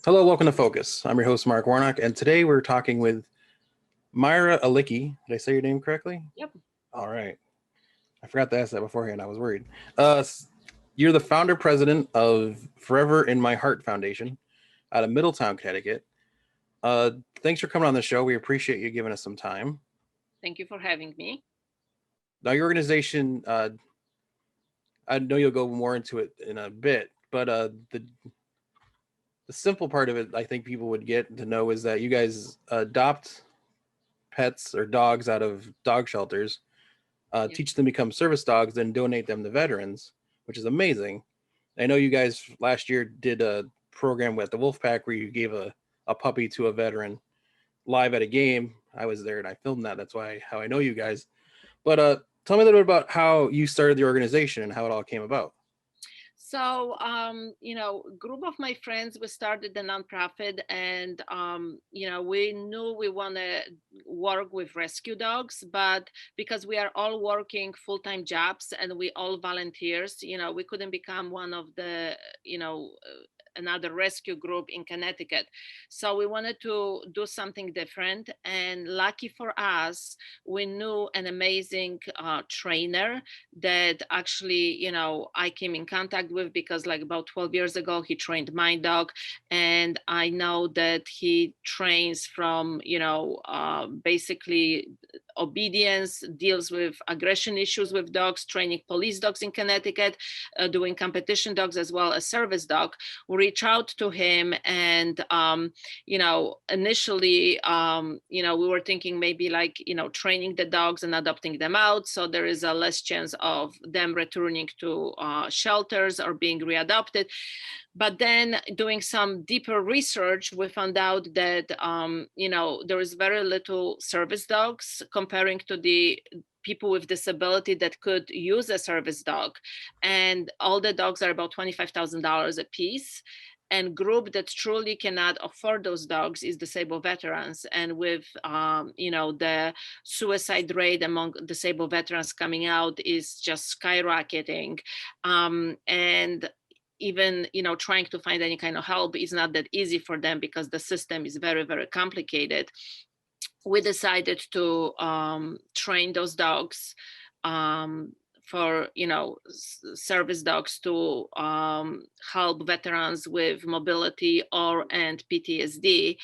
Hello, welcome to Focus. I'm your host, Mark Warnock, and today we're talking with Mira Alicki. Did I say your name correctly? Yep. All right. I forgot to ask that beforehand. I was worried. Uh, you're the founder president of Forever in My Heart Foundation out of Middletown, Connecticut. Uh, Thanks for coming on the show. We appreciate you giving us some time. Thank you for having me. Now, your organization, I know you'll go more into it in a bit, but the simple part of it, I think people would get to know is that you guys adopt pets or dogs out of dog shelters, Yeah. teach them to become service dogs, then donate them to veterans, which is amazing. I know you guys last year did a program with the Wolfpack where you gave a puppy to a veteran live at a game. I was there and I filmed that. That's why how I know you guys. But tell me a little bit about how you started the organization and how it all came about. So, group of my friends, we started the nonprofit, and we knew we want to work with rescue dogs, but because we are all working full-time jobs and we all volunteers, we couldn't become one of the, another rescue group in Connecticut. So we wanted to do something different, and lucky for us, we knew an amazing trainer that actually, I came in contact with because like about 12 years ago, he trained my dog. And I know that he trains from, basically obedience, deals with aggression issues with dogs, training police dogs in Connecticut, doing competition dogs as well as service dog. We reach out to him and, initially, we were thinking maybe like, training the dogs and adopting them out. So there is a less chance of them returning to shelters or being readopted. But then doing some deeper research, we found out that, there is very little service dogs comparing to the people with disability that could use a service dog. And all the dogs are about $25,000 a piece. And group that truly cannot afford those dogs is disabled veterans. And with, the suicide rate among disabled veterans coming out is just skyrocketing. And even trying to find any kind of help is not that easy for them because the system is very, very complicated. We decided to train those dogs for service dogs to help veterans with mobility or and PTSD.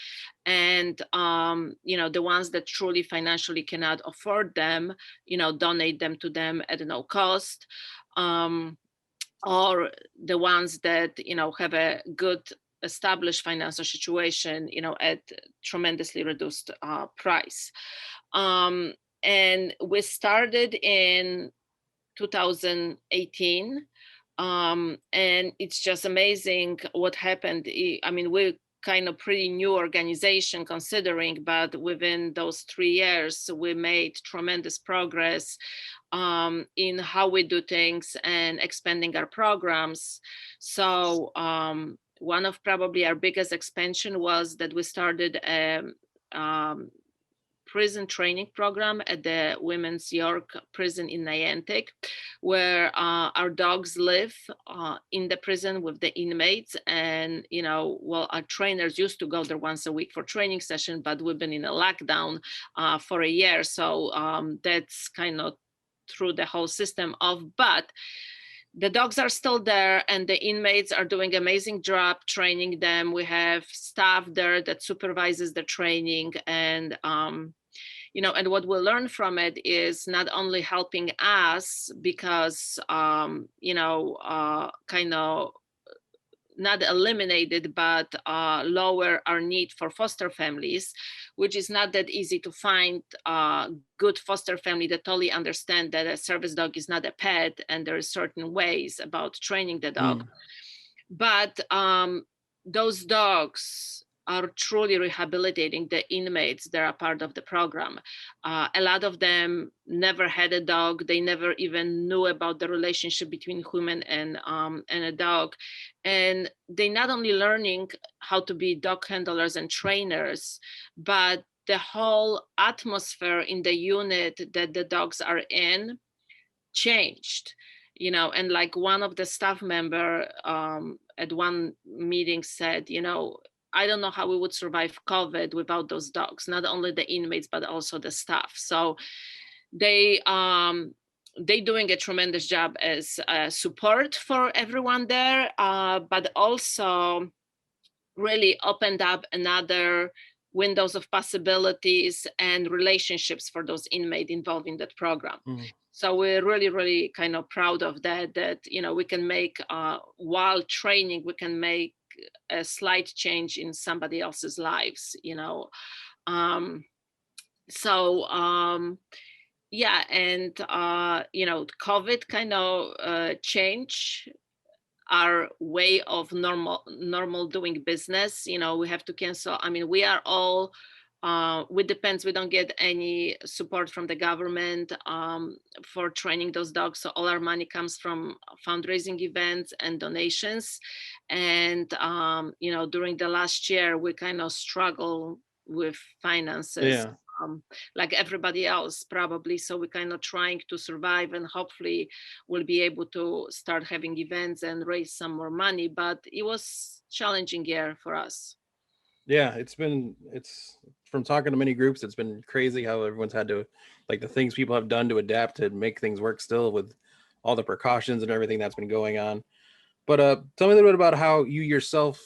And the ones that truly financially cannot afford them, donate them to them at no cost. Or the ones that have a good established financial situation at tremendously reduced price. And we started in 2018, and it's just amazing what happened. I mean, we're kind of pretty new organization considering, but within those 3 years we made tremendous progress in how we do things and expanding our programs. So one of probably our biggest expansion was that we started a prison training program at the Women's York prison in Niantic, where our dogs live in the prison with the inmates. And, our trainers used to go there once a week for training session, but we've been in a lockdown for a year. So that's kind of threw the whole system off. But the dogs are still there and the inmates are doing amazing job training them. We have staff there that supervises the training, and and what we learn from it is not only helping us because kind of not eliminated, but lower our need for foster families, which is not that easy to find good foster family that totally understand that a service dog is not a pet and there are certain ways about training the dog. But those dogs are truly rehabilitating the inmates that are part of the program. A lot of them never had a dog. They never even knew about the relationship between human and a dog. And they not only learning how to be dog handlers and trainers, but the whole atmosphere in the unit that the dogs are in changed. And like one of the staff member at one meeting said, I don't know how we would survive COVID without those dogs, not only the inmates, but also the staff. So they doing a tremendous job as support for everyone there, but also really opened up another windows of possibilities and relationships for those inmates involved in that program. Mm. So we're really, really kind of proud of that, you know, we can make, while training, we can make a slight change in somebody else's lives, you know. Um, so yeah, and you know, COVID kind of changed our way of normal doing business. You know, we have to cancel. I mean, we are all it depends. We don't get any support from the government for training those dogs. So all our money comes from fundraising events and donations. And you know, during the last year, we kind of struggle with finances. Yeah. Like everybody else probably, so we're kind of trying to survive, and hopefully we'll be able to start having events and raise some more money. But it was challenging year for us. Yeah, it's from talking to many groups, it's been crazy how everyone's had to, like, the things people have done to adapt to make things work still with all the precautions and everything that's been going on. But tell me a little bit about how you yourself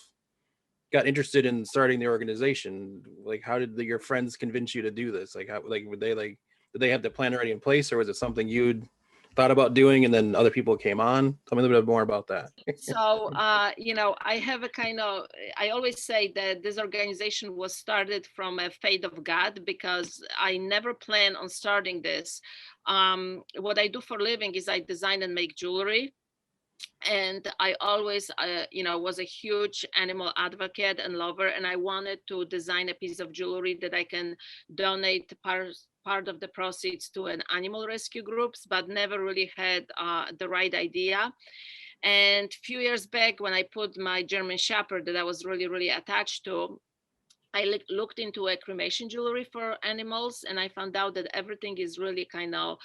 got interested in starting the organization. Like, how did your friends convince you to do this? Like, how, like, would they, like, did they have the plan already in place, or was it something you'd thought about doing and then other people came on? Tell me a little bit more about that. So you know, I have a kind of, I always say that this organization was started from a fate of God, because I never planned on starting this. What I do for a living is I design and make jewelry, and I always you know, was a huge animal advocate and lover, and I wanted to design a piece of jewelry that I can donate part of the proceeds to an animal rescue groups, but never really had the right idea. And a few years back, when I put my German Shepherd that I was really, really attached to, I looked into a cremation jewelry for animals, and I found out that everything is really kind of,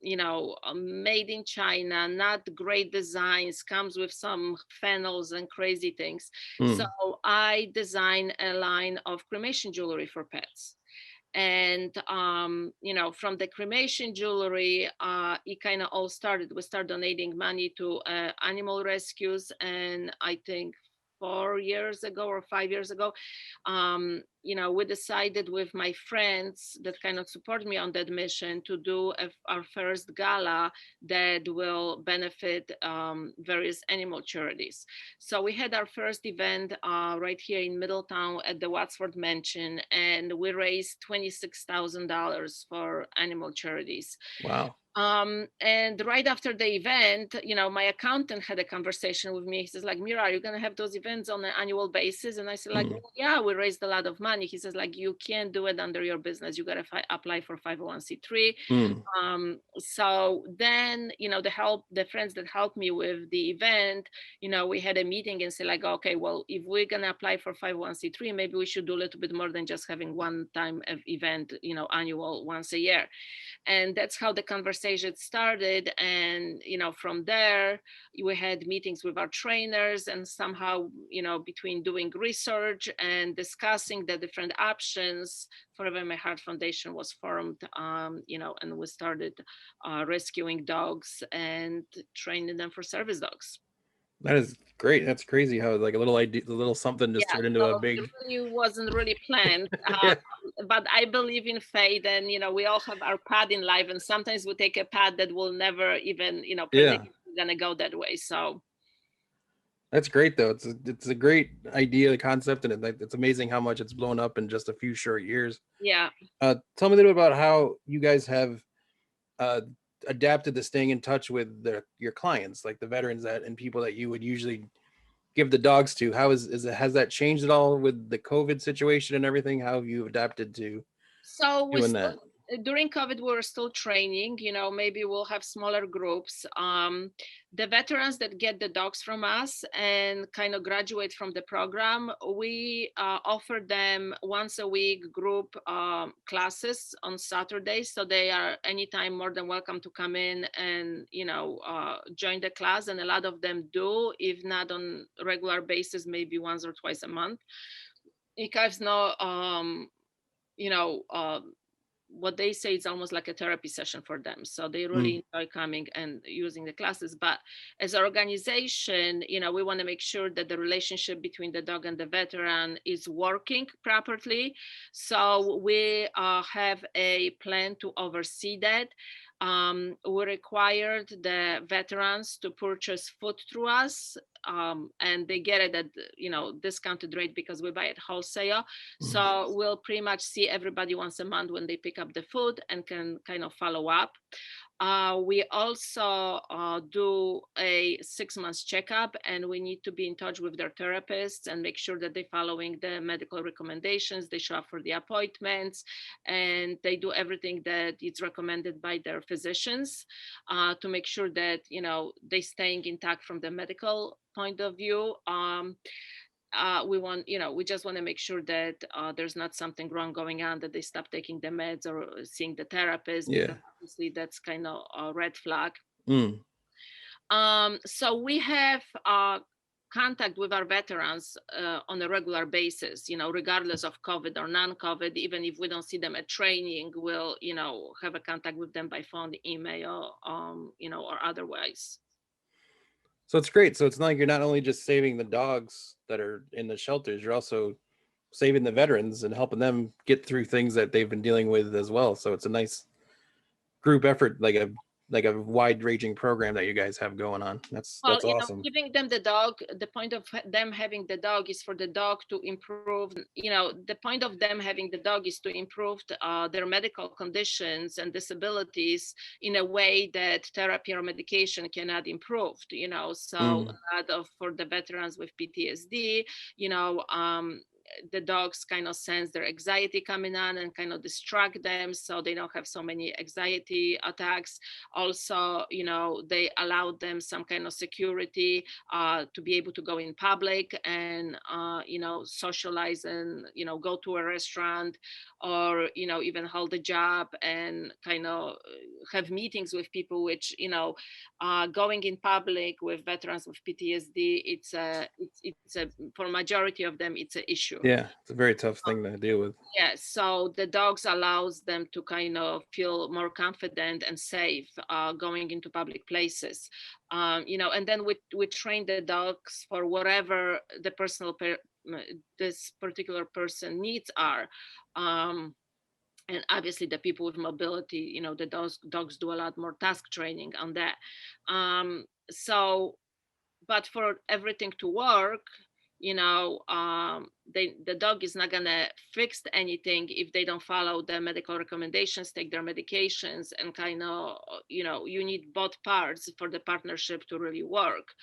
you know, made in China, not great designs, comes with some fennels and crazy things. So Hmm. I designed a line of cremation jewelry for pets. And you know, from the cremation jewelry, it kind of all started. We started donating money to animal rescues, and I think 4 years ago or 5 years ago, you know, we decided with my friends that kind of support me on that mission to do our first gala that will benefit various animal charities. So we had our first event right here in Middletown at the Wadsworth Mansion, and we raised $26,000 for animal charities. Wow. And right after the event, you know, my accountant had a conversation with me. He says, like, Mira, are you going to have those events on an annual basis? And I said, like, Hmm. well, yeah, we raised a lot of money. He says, like, you can't do it under your business. You got to apply for 501c3. Hmm. So then, you know, the friends that helped me with the event, you know, we had a meeting and say, like, okay, well, if we're going to apply for 501c3, maybe we should do a little bit more than just having one time event, you know, annual once a year. And that's how the conversation started. And you know, from there we had meetings with our trainers, and somehow, you know, between doing research and discussing the different options, Forever My Heart Foundation was formed. You know, and we started rescuing dogs and training them for service dogs. That is great. That's crazy how, like, a little idea, a little something just Yeah, turned into a so it big. really wasn't really planned, but I believe in fate, and you know, we all have our path in life, and sometimes we take a path that will never even, you know, predict Yeah, it's gonna go that way. So that's great though. It's a great idea, the concept, and it's amazing how much it's blown up in just a few short years. yeah. Tell me a little bit about how you guys have uh, adapted to staying in touch with your clients, like the veterans that and people that you would usually give the dogs to. How is it, has that changed at all with the COVID situation and everything? How have you adapted to So we doing still that? during COVID, we're still training, maybe we'll have smaller groups. The veterans that get the dogs from us and kind of graduate from the program, we offer them once a week group classes on Saturdays. So they are anytime more than welcome to come in and, join the class. And a lot of them do, if not on regular basis, maybe once or twice a month. Because no, you know, what they say is almost like a therapy session for them. So they really enjoy coming and using the classes. But as an organization, we want to make sure that the relationship between the dog and the veteran is working properly. So we have a plan to oversee that. We required the veterans to purchase food through us, and they get it at discounted rate because we buy it wholesale. So we'll pretty much see everybody once a month when they pick up the food and can kind of follow up. We also do a 6 months checkup, and we need to be in touch with their therapists and make sure that they're following the medical recommendations. They show up for the appointments, and they do everything that is recommended by their physicians to make sure that they're staying intact from the medical point of view. We just want to make sure that there's not something wrong going on, that they stop taking the meds or seeing the therapist, because obviously that's kind of a red flag. So we have contact with our veterans on a regular basis, regardless of COVID or non-COVID. Even if we don't see them at training, we'll, have a contact with them by phone, email, or otherwise. So it's great. So it's not like you're not only just saving the dogs that are in the shelters, you're also saving the veterans and helping them get through things that they've been dealing with as well. So it's a nice group effort, like a wide-ranging program that you guys have going on. That's awesome. Giving them the dog, the point of them having the dog is for the dog to improve. The point of them having the dog is to improve their medical conditions and disabilities in a way that therapy or medication cannot improve. So a lot of, for the veterans with PTSD, the dogs kind of sense their anxiety coming on and kind of distract them, so they don't have so many anxiety attacks. Also, they allow them some kind of security to be able to go in public and socialize and go to a restaurant, or even hold a job and kind of have meetings with people, which going in public with veterans with PTSD, it's a for majority of them it's an issue. Yeah, it's a very tough thing to deal with. Yeah, so the dogs allows them to kind of feel more confident and safe going into public places. And then we train the dogs for whatever the this particular person needs are. And obviously the people with mobility, the dogs do a lot more task training on that. But for everything to work, the dog is not gonna fix anything if they don't follow the medical recommendations, take their medications, and kind of, you need both parts for the partnership to really work.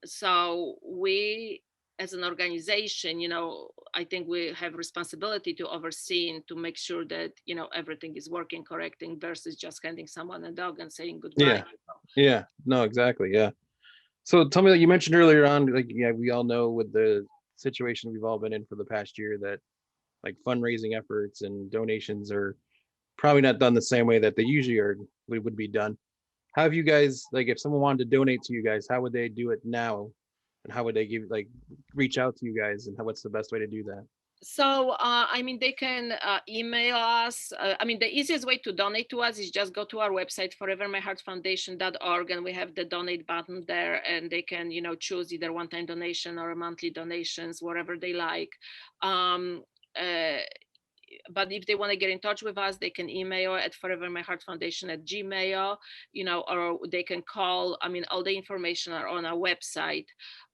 So we, as an organization, I think we have responsibility to oversee and to make sure that, everything is working correctly versus just handing someone a dog and saying goodbye. Yeah, no, exactly. Yeah. So tell me, like you mentioned earlier on, like, we all know with the situation we've all been in for the past year that like fundraising efforts and donations are probably not done the same way that they usually would be done. How have you guys, like, if someone wanted to donate to you guys, how would they do it now? And how would they reach out to you guys, and what's the best way to do that? So, they can email us. The easiest way to donate to us is just go to our website, forevermyheartfoundation.org, and we have the donate button there, and they can, choose either one-time donation or a monthly donations, whatever they like. But if they want to get in touch with us, they can email at forevermyheartfoundation@gmail, or they can call. All the information are on our website.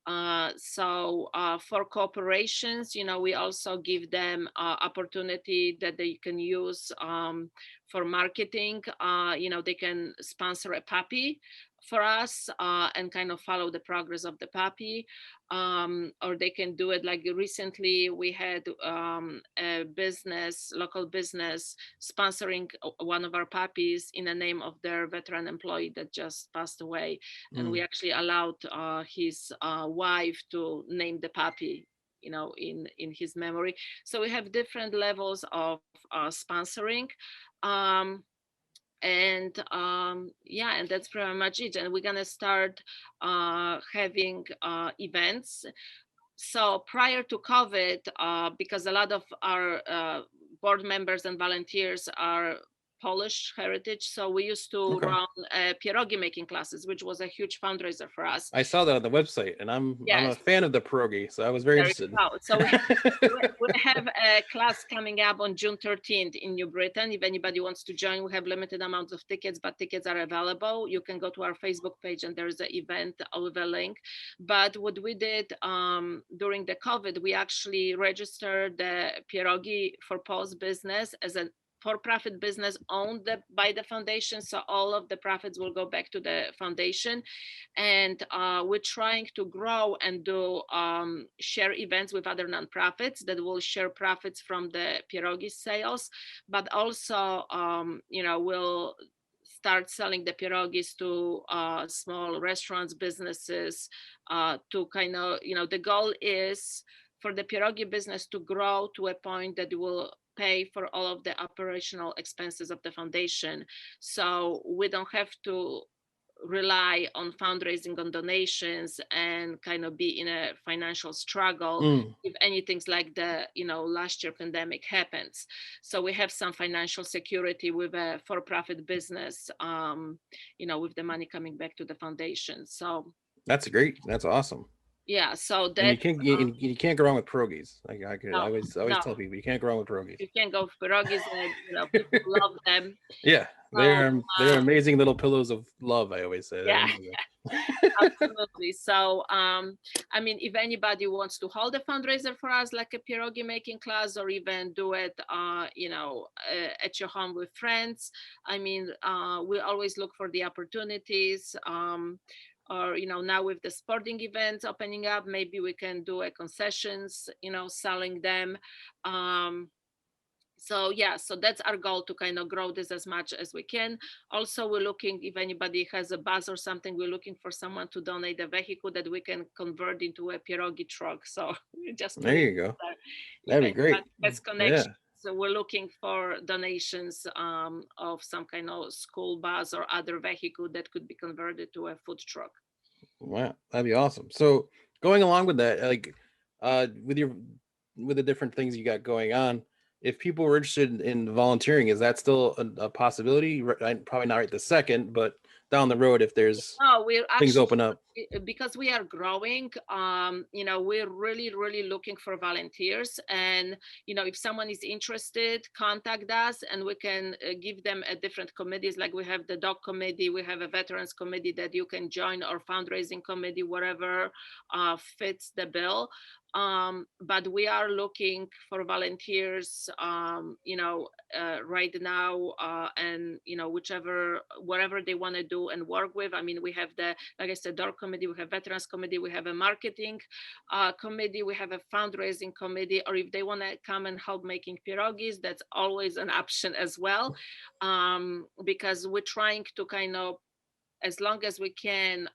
For corporations, we also give them opportunity that they can use for marketing. They can sponsor a puppy for us and kind of follow the progress of the puppy. Or they can do it like recently we had a local business sponsoring one of our puppies in the name of their veteran employee that just passed away. And we actually allowed his wife to name the puppy in his memory. So we have different levels of sponsoring. um, and that's pretty much it. And we're gonna start having events. So prior to COVID, because a lot of our board members and volunteers are Polish heritage, so we used to Okay. run pierogi making classes, which was a huge fundraiser for us. I saw that on the website, and I'm a Yes, fan of the pierogi, so I was very there you interested. go. So we have a class coming up on June 13th in New Britain. If anybody wants to join, we have limited amounts of tickets, but tickets are available. You can go to our Facebook page and there's an event with a link. But what we did during the COVID, we actually registered the Pierogi for Paws business as a for-profit business owned by the foundation. So all of the profits will go back to the foundation. And we're trying to grow and do share events with other nonprofits that will share profits from the pierogi sales, but also we'll start selling the pierogis to small restaurants, businesses, to kind of, the goal is for the pierogi business to grow to a point that will pay for all of the operational expenses of the foundation. So we don't have to rely on fundraising, on donations, and kind of be in a financial struggle if anything's like the last year pandemic happens. So we have some financial security with a for-profit business, with the money coming back to the foundation. So That's great. That's awesome. yeah, so And that you can't go wrong with pierogies. Like no, I always no, tell people, you can't go wrong with pierogies. you can go for pierogies, and people love them. Yeah, So they're amazing little pillows of love. I always say yeah. that. Absolutely. So, if anybody wants to hold a fundraiser for us, like a pierogi making class, or even do it, at your home with friends, we always look for the opportunities. Or now with the sporting events opening up, maybe we can do a concessions, selling them. So yeah, so that's our goal, to kind of grow this as much as we can. Also, we're looking, if anybody has a bus or something, we're looking for someone to donate a vehicle that we can convert into a pierogi truck. So we just put There it you go. there. If That'd be anybody great. has connections. Yeah. So we're looking for donations of some kind of school bus or other vehicle that could be converted to a food truck. Wow, that'd be awesome. So going along with that, like with the different things you got going on, if people were interested in volunteering, is that still a possibility? Probably not right this second, but down the road, if there's No, we're things actually, open up. because we are growing, we're really, really looking for volunteers. And, if someone is interested, contact us and we can give them a different committees. Like we have the dog committee, we have a veterans committee that you can join, or fundraising committee, whatever fits the bill. But we are looking for volunteers, right now, and whatever they want to do and work with. We have like I said, DOR committee, we have veterans committee, we have a marketing committee, we have a fundraising committee, or if they want to come and help making pierogis, that's always an option as well. Because we're trying to kind of, as long as we can,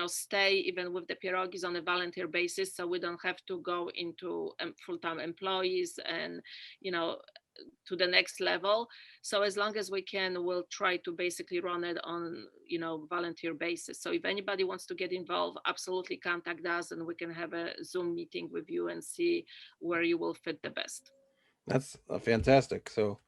stay even with the pierogis on a volunteer basis, so we don't have to go into full-time employees and, to the next level. So as long as we can, we'll try to basically run it on, volunteer basis. So if anybody wants to get involved, absolutely contact us and we can have a Zoom meeting with you and see where you will fit the best. That's fantastic. So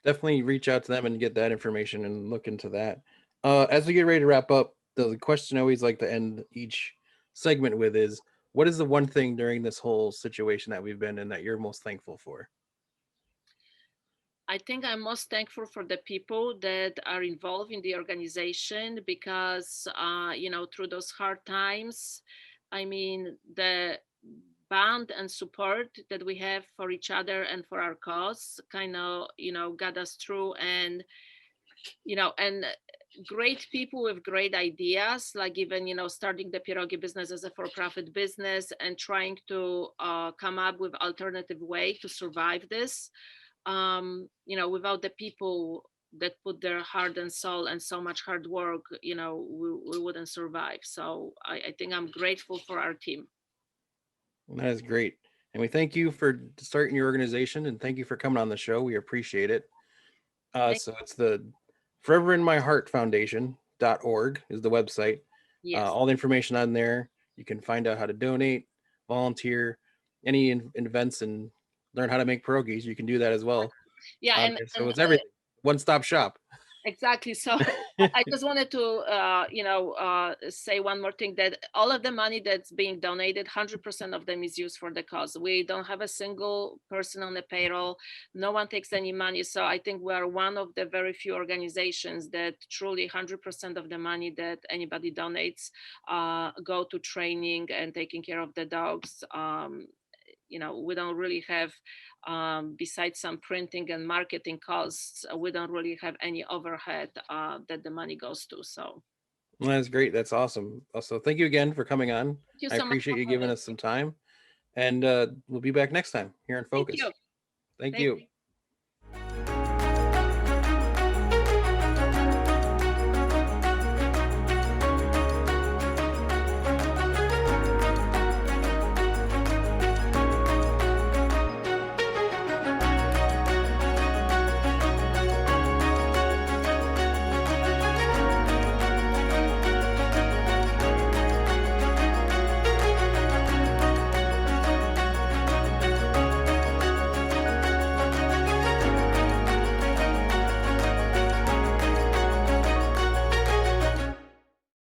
definitely reach out to them and get that information and look into that. As we get ready to wrap up, the question I always like to end each segment with is, what is the one thing during this whole situation that we've been in that you're most thankful for? I think I'm most thankful for the people that are involved in the organization, because, through those hard times, the bond and support that we have for each other and for our cause kind of, got us through. And and great people with great ideas, like even starting the pierogi business as a for-profit business and trying to come up with alternative way to survive this. Without the people that put their heart and soul and so much hard work, we wouldn't survive. So I think I'm grateful for our team. That is great. And we thank you for starting your organization, and thank you for coming on the show. We appreciate it. Thank- So it's the Forever in My Heart Foundation.org is the website. yes. All the information on there. You can find out how to donate, volunteer, any events, and learn how to make pierogies. You can do that as well Yeah. on and there. So and it's everything. One stop shop. Exactly. So I just wanted to, say one more thing, that all of the money that's being donated, 100% of them is used for the cause. We don't have a single person on the payroll. No one takes any money. So I think we are one of the very few organizations that truly 100% of the money that anybody donates go to training and taking care of the dogs. We don't really have, besides some printing and marketing costs, we don't really have any overhead that the money goes to. So Well, that's great. That's awesome. Also, thank you again for coming on. thank you I so much appreciate for you having giving us me. some time, and we'll be back next time here in Thank Focus. you. Thank Thank you.